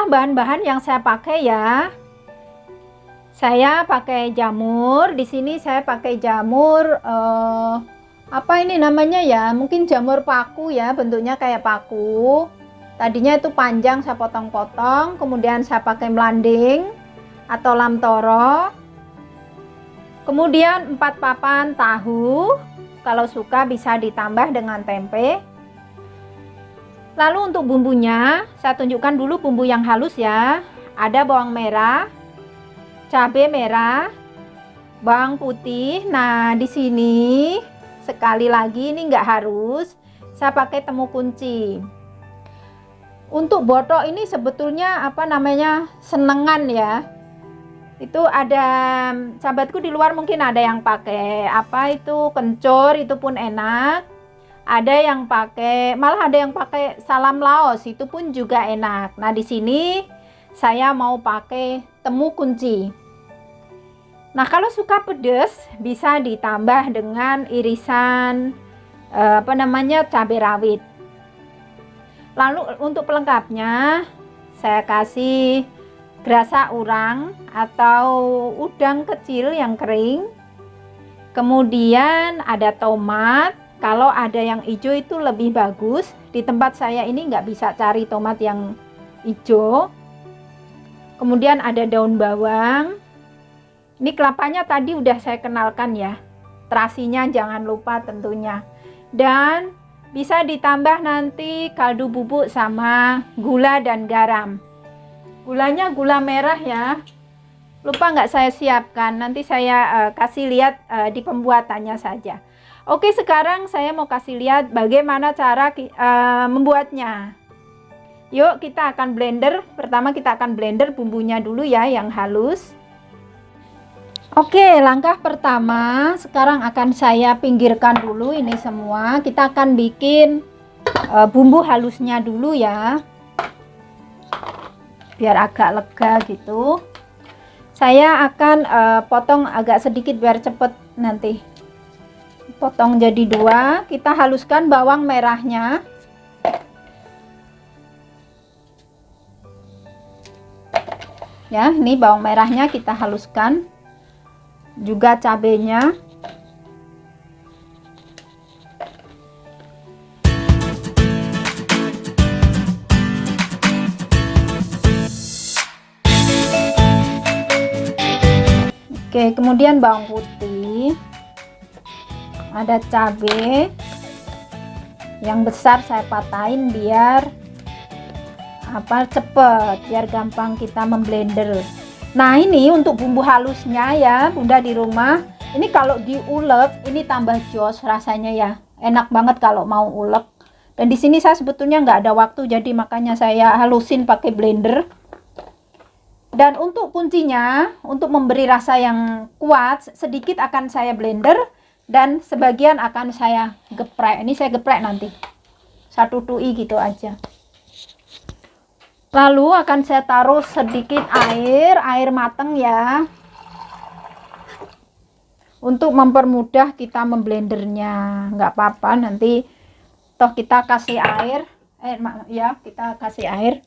Sekarang bahan-bahan yang saya pakai ya. Saya pakai jamur. Di sini saya pakai jamur apa ini namanya ya? Mungkin jamur paku ya, bentuknya kayak paku. Tadinya itu panjang, saya potong-potong. Kemudian saya pakai melanding atau lamtoro. Kemudian 4 papan tahu. Kalau suka bisa ditambah dengan tempe. Lalu untuk bumbunya, saya tunjukkan dulu bumbu yang halus ya. Ada bawang merah, cabai merah, bawang putih. Nah, di sini sekali lagi ini nggak harus, saya pakai temu kunci. Untuk botok ini sebetulnya apa namanya, senengan ya. Itu ada sahabatku di luar mungkin ada yang pakai apa itu kencur, itu pun enak. Ada yang pakai, malah ada yang pakai salam Laos, itu pun juga enak. Nah, di sini saya mau pakai temu kunci. Nah, kalau suka pedas bisa ditambah dengan irisan apa namanya, cabai rawit. Lalu untuk pelengkapnya saya kasih gerasa urang atau udang kecil yang kering. Kemudian ada tomat. Kalau ada yang hijau itu lebih bagus. Di tempat saya ini nggak bisa cari tomat yang hijau. Kemudian ada daun bawang. Ini kelapanya tadi udah saya kenalkan ya. Terasinya jangan lupa tentunya. Dan bisa ditambah nanti kaldu bubuk sama gula dan garam. Gulanya gula merah ya. Lupa nggak saya siapkan. Nanti saya kasih lihat di pembuatannya saja. Oke, sekarang saya mau kasih lihat bagaimana cara membuatnya. Yuk kita akan blender. Pertama kita akan blender bumbunya dulu ya yang halus. Oke, langkah pertama sekarang akan saya pinggirkan dulu ini semua. Kita akan bikin bumbu halusnya dulu ya. Biar agak lega gitu. Saya akan potong agak sedikit biar cepet nanti. Potong jadi 2. Kita haluskan bawang merahnya. Ya, ini bawang merahnya kita haluskan. Juga cabenya. Oke, kemudian bawang putih. Ada cabai yang besar saya patahin biar cepet, biar gampang kita memblender. Nah, ini untuk bumbu halusnya ya Bunda di rumah. Ini kalau diulek ini tambah jos rasanya ya. Enak banget kalau mau ulek. Dan di sini saya sebetulnya nggak ada waktu, jadi makanya saya halusin pakai blender. Dan untuk kuncinya, untuk memberi rasa yang kuat, sedikit akan saya blender dan sebagian akan saya geprek. Ini saya geprek nanti. Satu tui gitu aja. Lalu akan saya taruh sedikit air matang ya. Untuk mempermudah kita memblendernya. Nggak apa-apa nanti toh kita kasih air. Ya, kita kasih air.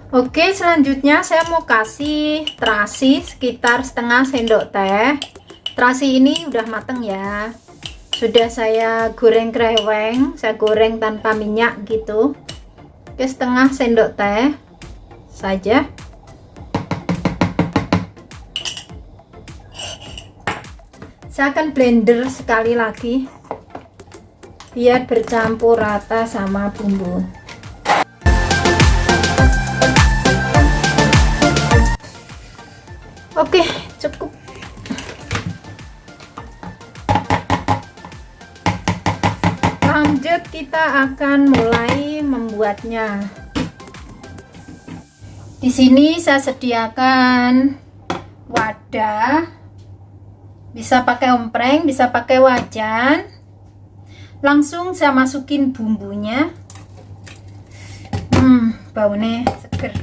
Oke, selanjutnya saya mau kasih terasi sekitar setengah sendok teh. Terasi ini udah mateng ya. Sudah saya goreng kreweng, saya goreng tanpa minyak gitu. Oke, setengah sendok teh saja. Saya akan blender sekali lagi biar bercampur rata sama bumbu. Oke, cukup. Lanjut kita akan mulai membuatnya. Di sini saya sediakan wadah. Bisa pakai ompreng, bisa pakai wajan. Langsung saya masukin bumbunya. baunya seger.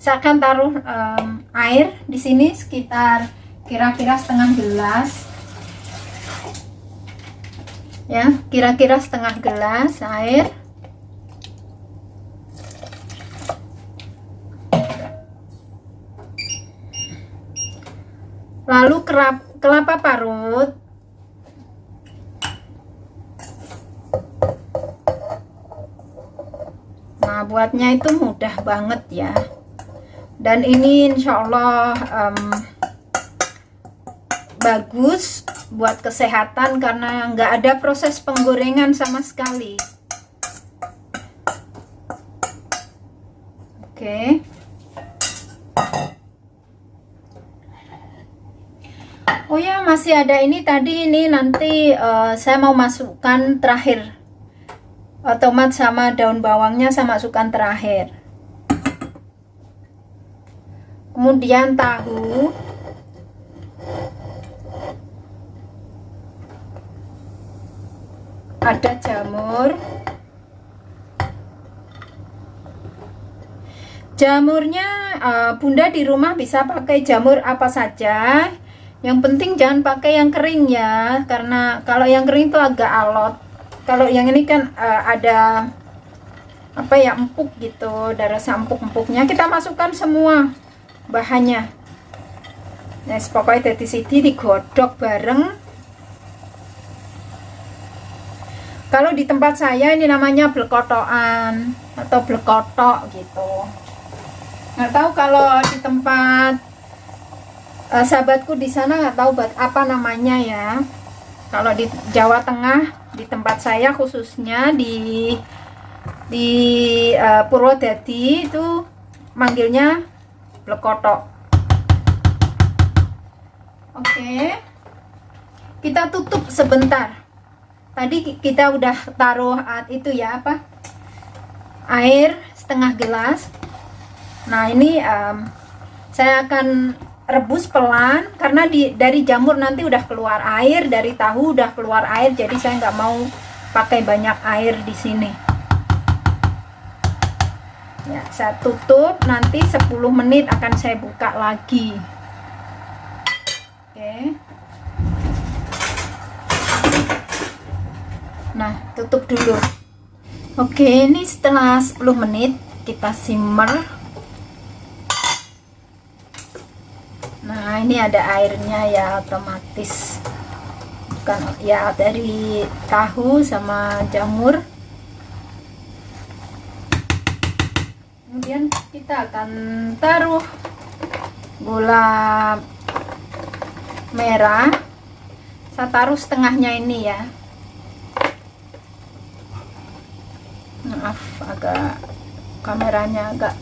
Saya akan taruh air di sini sekitar kira-kira setengah gelas. Ya, kira-kira setengah gelas air. Lalu kelapa parut. Nah, buatnya itu mudah banget ya. Dan ini insya Allah bagus buat kesehatan karena nggak ada proses penggorengan sama sekali. Oke. Oh ya, masih ada ini tadi, ini nanti saya mau masukkan terakhir. Tomat sama daun bawangnya saya masukkan terakhir. Kemudian tahu. Ada jamur. Jamurnya Bunda di rumah bisa pakai jamur apa saja. Yang penting jangan pakai yang kering ya, karena kalau yang kering itu agak alot. Kalau yang ini kan ada apa ya, empuk gitu, ada rasa empuk-empuknya. Kita masukkan semua bahannya. Nah, pokoknya dari sini digodok bareng. Kalau di tempat saya ini namanya blekotokan atau blekotok gitu. Nggak tahu kalau di tempat sahabatku di sana, nggak tahu apa namanya ya. Kalau di Jawa Tengah, di tempat saya khususnya di Purwodadi itu manggilnya blekotok. Oke, kita tutup sebentar. Tadi kita udah taruh itu ya, apa, air setengah gelas. Nah ini saya akan rebus pelan karena dari jamur nanti udah keluar air, dari tahu udah keluar air, jadi saya nggak mau pakai banyak air di sini. Ya, saya tutup, nanti 10 menit akan saya buka lagi. Oke. Nah, tutup dulu. Oke, ini setelah 10 menit kita simmer. Nah, ini ada airnya ya, otomatis. Bukan ya, dari tahu sama jamur. Kemudian kita akan taruh gula merah. Saya taruh setengahnya ini ya. Maaf, agak kameranya agak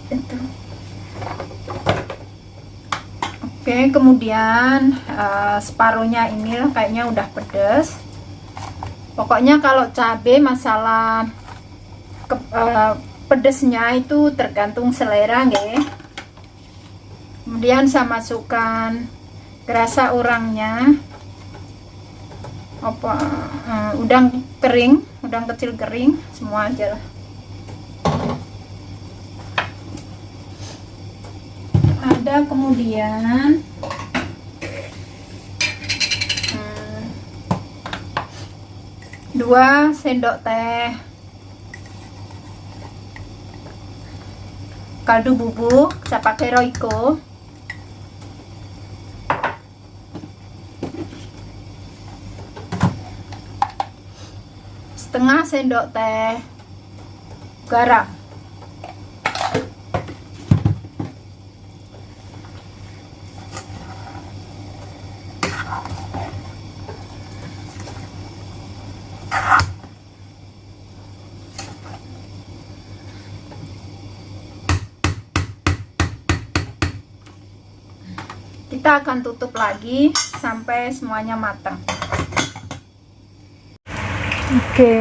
itu. Oke, kemudian separuhnya ini kayaknya udah pedas. Pokoknya kalau cabai masalah pedesnya itu tergantung selera nggih. Kemudian saya masukkan gerasa urangnya, udang kering, udang kecil kering, semua aja lah. Ada kemudian dua sendok teh kaldu bubuk, saya pakai Royco. Setengah sendok teh garam. Kita akan tutup lagi sampai semuanya matang. Oke.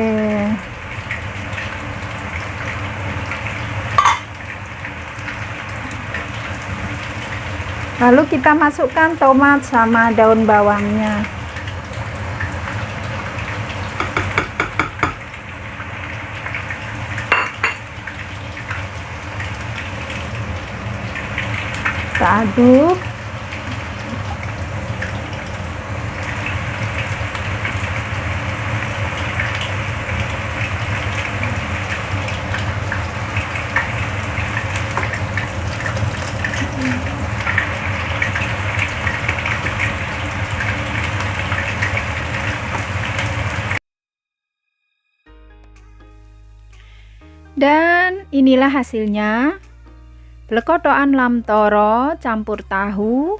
Lalu kita masukkan tomat sama daun bawangnya. Kita aduk. Dan inilah hasilnya. Blekotokan lam toro campur tahu,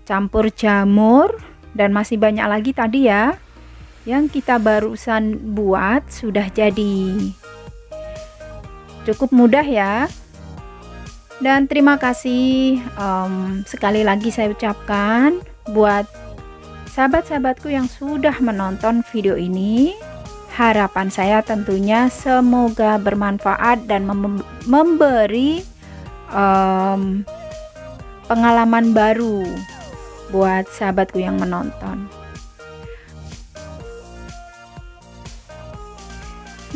campur jamur, dan masih banyak lagi tadi ya yang kita barusan buat. Sudah jadi. Cukup mudah ya. Dan terima kasih sekali lagi saya ucapkan buat sahabat-sahabatku yang sudah menonton video ini. Harapan saya tentunya semoga bermanfaat dan memberi pengalaman baru buat sahabatku yang menonton.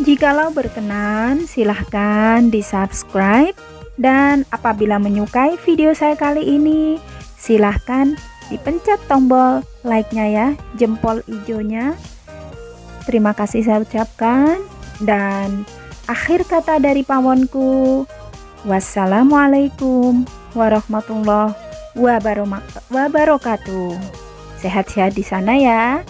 Jikalau berkenan, silahkan di subscribe, dan apabila menyukai video saya kali ini, silahkan dipencet tombol like-nya ya, jempol hijaunya. Terima kasih saya ucapkan, dan akhir kata dari pawonku, wassalamualaikum warahmatullahi wabarakatuh. Sehat-sehat di sana ya.